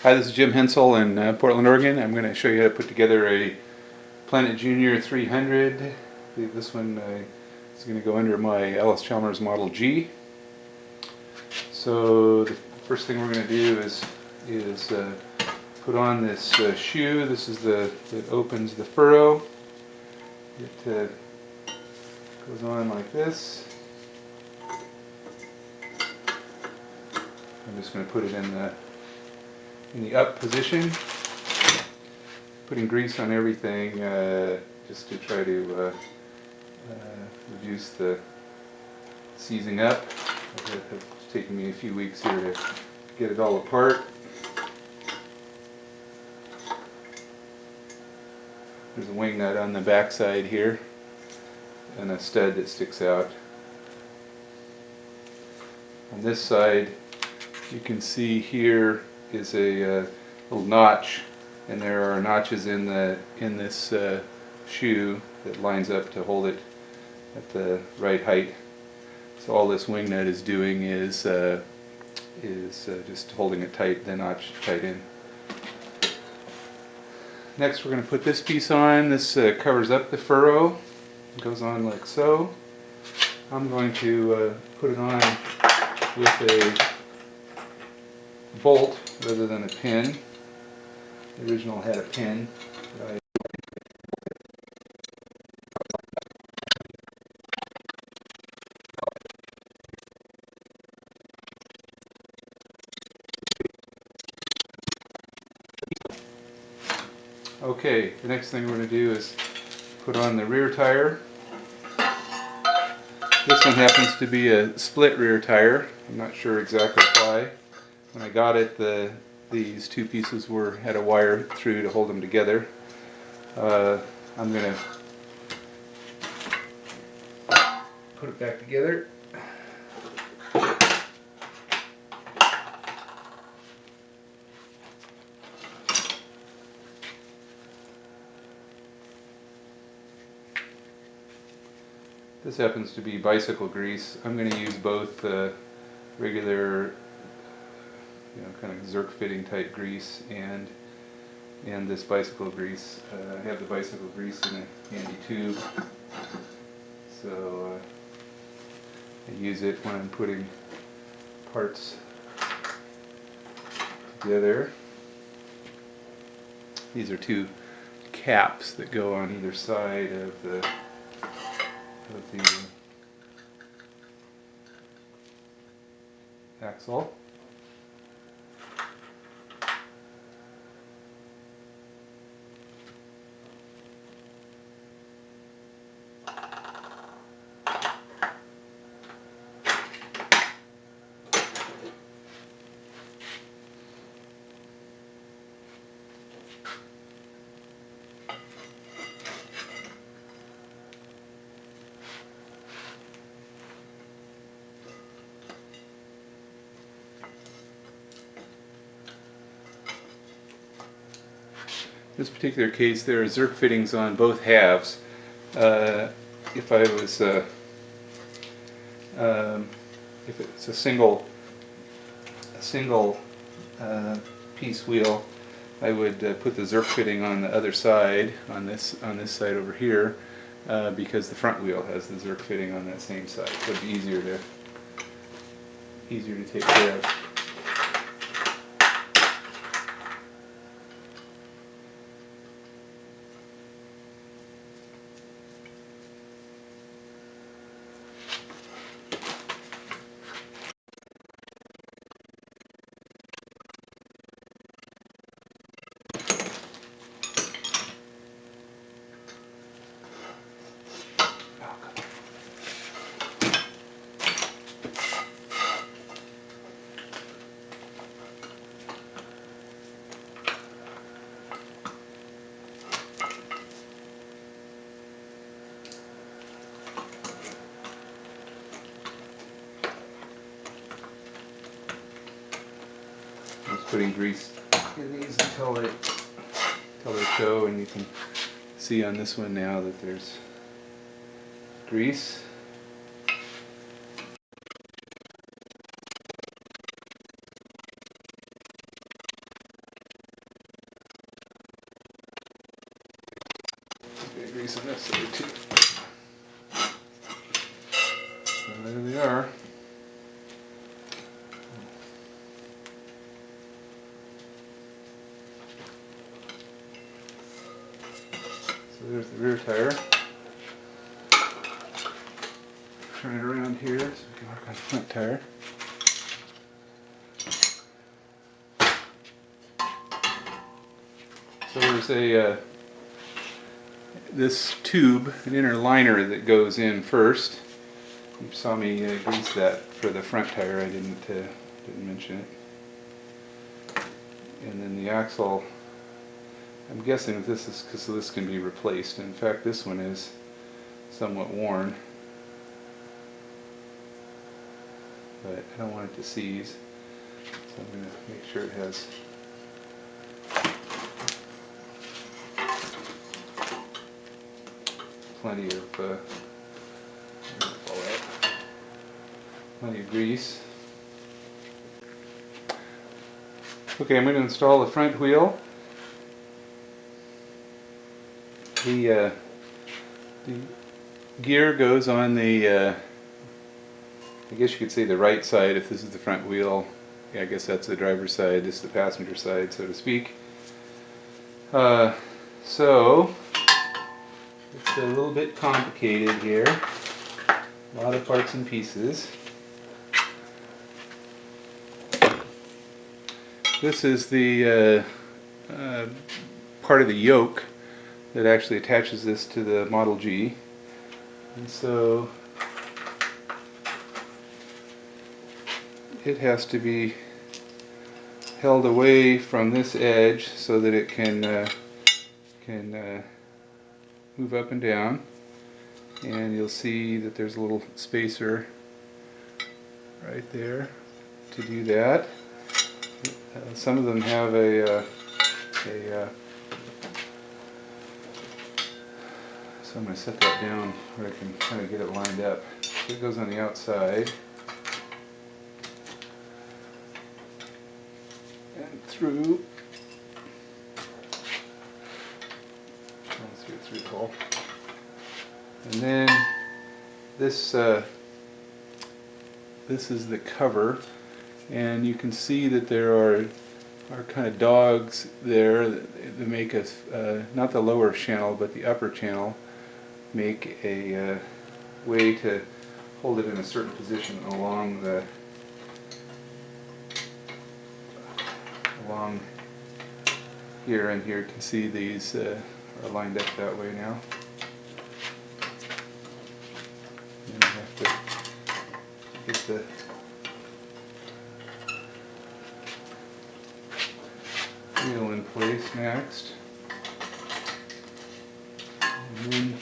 Hi, this is Jim Hensel in Portland, Oregon. I'm going to show you how to put together a Planet Junior 300. This one is going to go under my Allis-Chalmers Model G. So the first thing we're going to do is put on this shoe. This is that opens the furrow. It goes on like this. I'm just going to put it in the up position, putting grease on everything just to try to reduce the seizing up. It's taken me a few weeks here to get it all apart. There's a wing nut on the back side here and a stud that sticks out. On this side you can see here is a little notch, and there are notches in this shoe that lines up to hold it at the right height. So all this wing nut is doing is just holding it tight, the notch tight in. Next we're going to put this piece on. This covers up the furrow. It goes on like so. I'm going to put it on with a bolt rather than a pin. The original had a pin. Okay, the next thing we're going to do is put on the rear tire. This one happens to be a split rear tire. I'm not sure exactly why. When I got it, these two pieces had a wire through to hold them together. I'm going to put it back together. This happens to be bicycle grease. I'm going to use both regular, kind of Zerk fitting type grease and this bicycle grease. I have the bicycle grease in a handy tube, so I use it when I'm putting parts together. These are two caps that go on either side of the axle. In this particular case, there are Zerk fittings on both halves. If it's a single piece wheel, I would put the Zerk fitting on the other side, on this side over here, because the front wheel has the Zerk fitting on that same side, so it'd be easier to take care of. Just putting grease in these until they show, and you can see on this one now that there's grease. grease on this side too. So there they are. So there's the rear tire. Turn it around here so we can work on the front tire. So there's a this tube, an inner liner that goes in first. You saw me grease that for the front tire. I didn't mention it. And then the axle. I'm guessing this is because this can be replaced. In fact, this one is somewhat worn, but I don't want it to seize, so I'm going to make sure it has plenty of grease. Okay, I'm going to install the front wheel. The gear goes on the, I guess you could say the right side if this is the front wheel. Yeah, I guess that's the driver's side, this is the passenger side, so to speak. So, it's a little bit complicated here. A lot of parts and pieces. This is the part of the yoke that actually attaches this to the Model G. And so it has to be held away from this edge so that it can move up and down. And you'll see that there's a little spacer right there to do that. Some of them have so I'm going to set that down where I can kind of get it lined up. So it goes on the outside and through the hole. And then this is the cover, and you can see that there are kind of dogs there that make us, not the lower channel but the upper channel, make a way to hold it in a certain position along here, and here you can see these are lined up that way now. And I have to get the wheel in place next. And then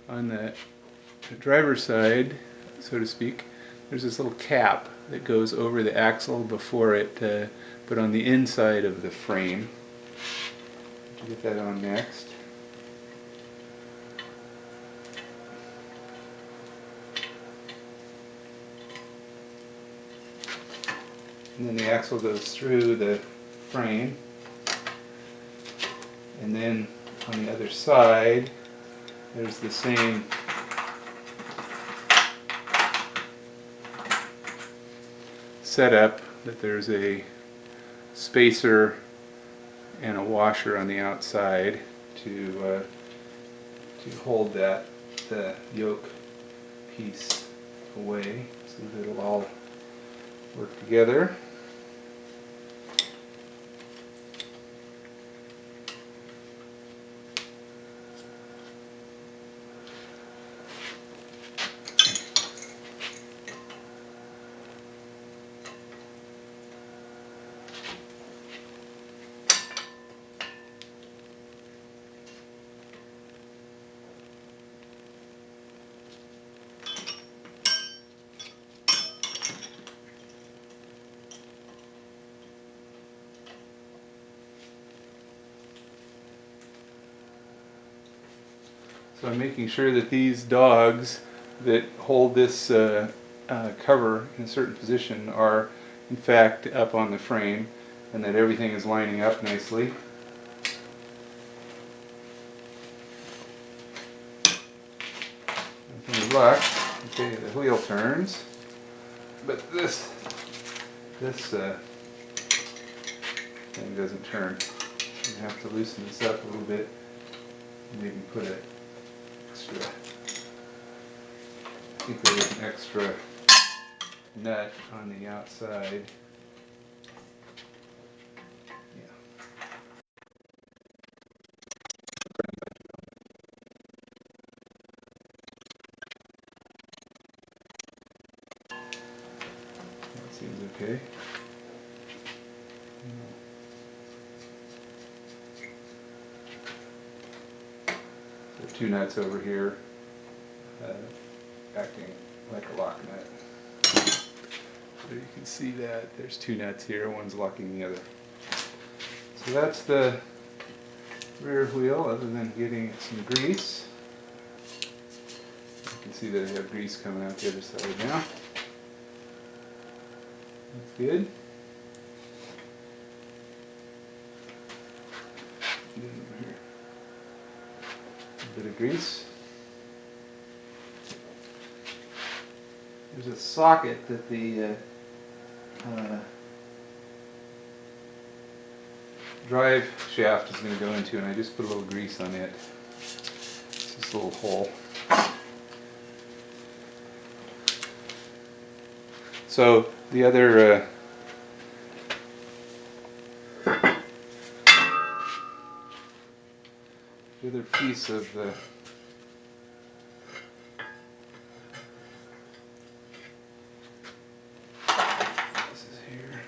on the driver's side, so to speak, there's this little cap that goes over the axle before it, but on the inside of the frame. Get that on next. And then the axle goes through the frame. And then on the other side, there's the same setup, that there's a spacer and a washer on the outside to hold the yoke piece away so that it'll all work together. So I'm making sure that these dogs that hold this cover in a certain position are in fact up on the frame, and that everything is lining up nicely. With any luck, okay, the wheel turns, but this thing doesn't turn. I'm gonna have to loosen this up a little bit. Maybe put an extra. I think there was an extra nut on the outside. Yeah. That seems okay. There are two nuts over here, acting like a lock nut. So you can see that there's two nuts here, one's locking the other. So that's the rear wheel, other than getting some grease. You can see that I have grease coming out the other side now. That's good. Get over here. A bit of grease. There's a socket that the drive shaft is going to go into, and I just put a little grease on it. It's this little hole. So the other piece of the this is here.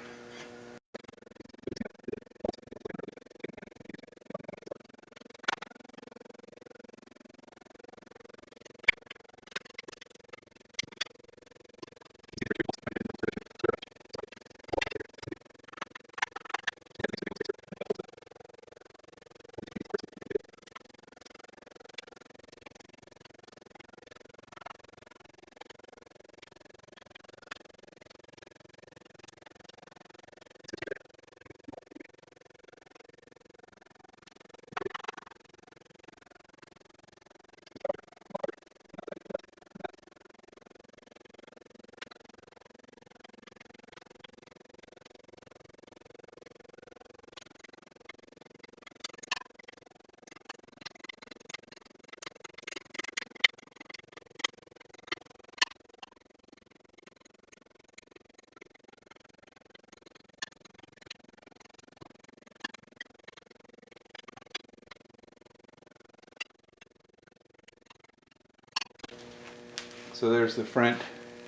So there's the front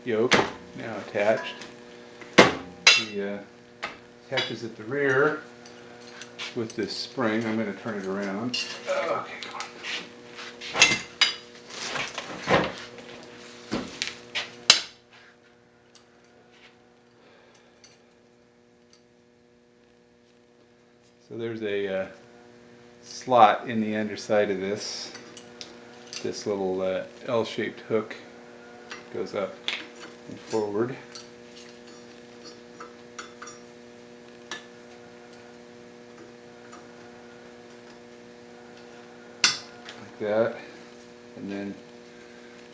yoke now attached. The attaches at the rear with this spring. I'm going to turn it around. Okay, come on. So there's a slot in the underside of this. This little L-shaped hook goes up and forward. Like that. And then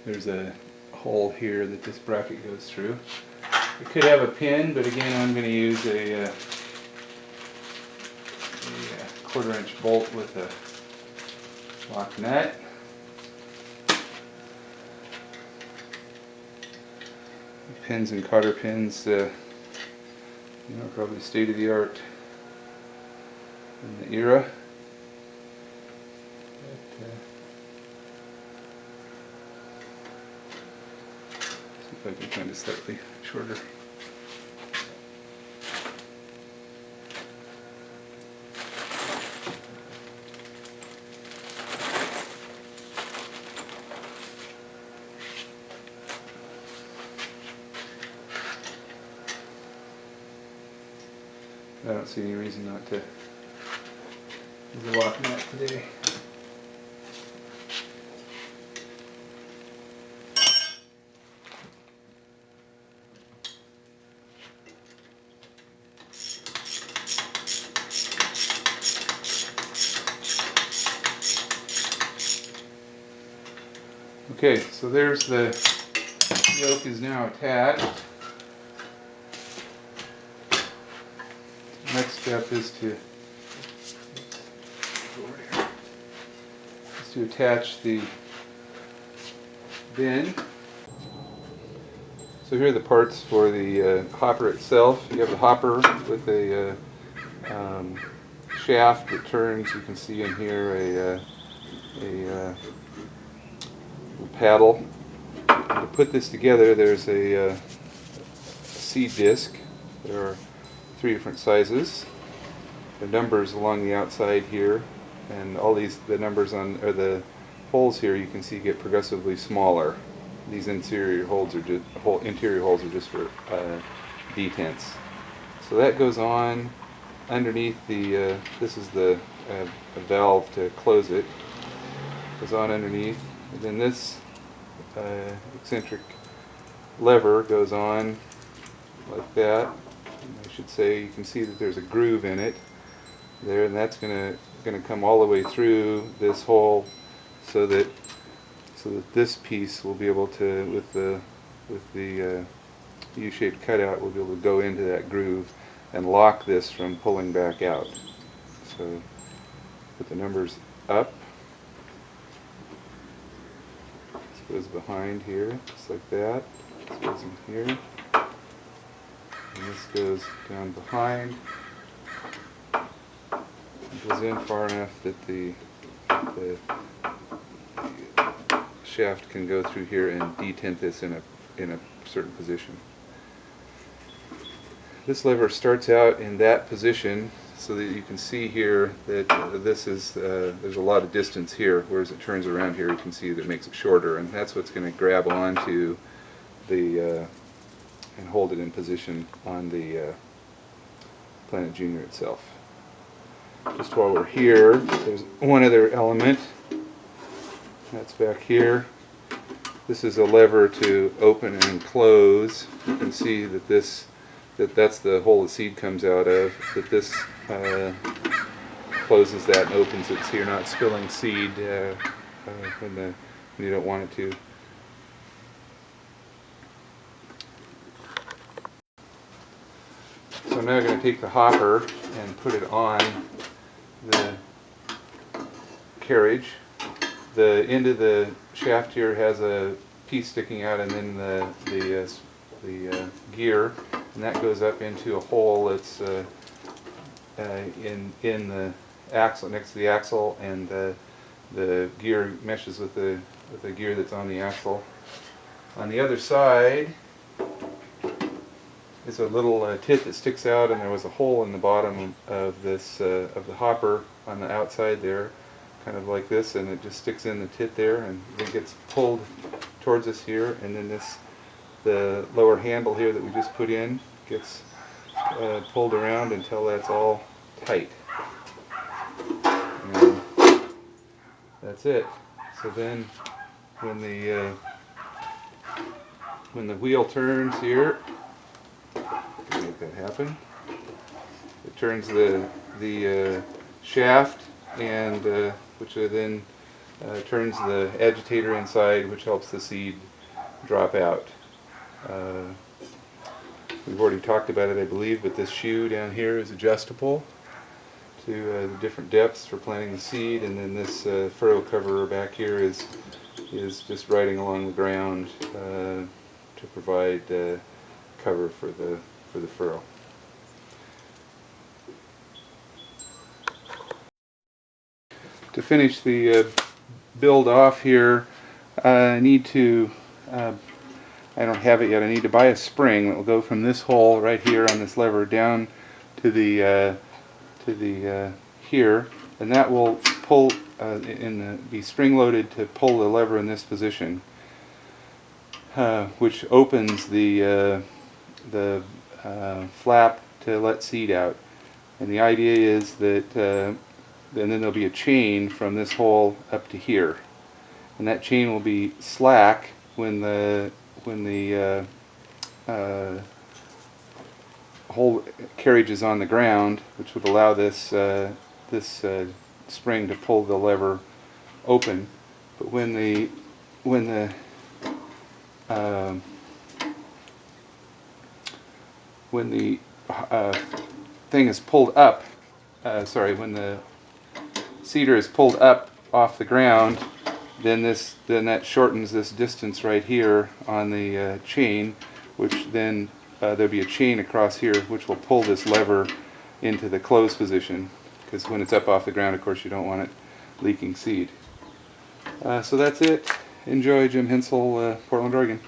there's a hole here that this bracket goes through. It could have a pin, but again I'm going to use a 1/4-inch bolt with a lock nut. Pins and cotter pins, probably state of the art in the era. But, see if I can find it slightly shorter. I don't see any reason not to use a lock nut today. Okay, so there's the yoke is now attached. Next step is to attach the bin. So here are the parts for the hopper itself. You have the hopper with a shaft that turns. You can see in here a paddle. And to put this together, there's a seed disc. There are 3 different sizes. The numbers along the outside here, and all the numbers on, or the holes here, you can see get progressively smaller. These interior holes are just for detents. So that goes on underneath the. This is the a valve to close it. Goes on underneath, and then this eccentric lever goes on like that. I should say you can see that there's a groove in it there, and that's going to come all the way through this hole, so that this piece will be able to, with the U-shaped cutout, will be able to go into that groove and lock this from pulling back out. So put the numbers up. This goes behind here, just like that. This goes in here. And this goes down behind. It goes in far enough that the shaft can go through here and detent this in a certain position. This lever starts out in that position, so that you can see here that this is there's a lot of distance here, whereas it turns around here you can see that it makes it shorter, and that's what's going to grab onto the and hold it in position on the Planet Junior itself. Just while we're here, there's one other element that's back here. This is a lever to open and close. You can see that that's the hole the seed comes out of. That this closes that and opens it, so you're not spilling seed when you don't want it to. So I'm now going to take the hopper and put it on the carriage. The end of the shaft here has a piece sticking out, and then the gear, and that goes up into a hole that's in the axle, next to the axle, and the gear meshes with the gear that's on the axle. On the other side is a little tit that sticks out, and there was a hole in the bottom of this of the hopper on the outside there, kind of like this, and it just sticks in the tit there, and it gets pulled towards us here, and then the lower handle here that we just put in gets pulled around until that's all tight, and that's it. So then when the wheel turns here, make that happen. It turns the shaft, and which then turns the agitator inside, which helps the seed drop out. We've already talked about it, I believe, but this shoe down here is adjustable to the different depths for planting the seed, and then this furrow cover back here is just riding along the ground to provide cover for the furrow. To finish the build off here, I need to, I don't have it yet, I need to buy a spring that will go from this hole right here on this lever down to the here, and that will pull be spring loaded to pull the lever in this position, which opens the flap to let seed out. And the idea is that and then there'll be a chain from this hole up to here, and that chain will be slack when the whole carriage is on the ground, which would allow this spring to pull the lever open. But when when the thing is pulled up, when the seeder is pulled up off the ground, then that shortens this distance right here on the chain, which then there'll be a chain across here which will pull this lever into the close position, because when it's up off the ground, of course, you don't want it leaking seed. So that's it. Enjoy. Jim Hensel, Portland, Oregon.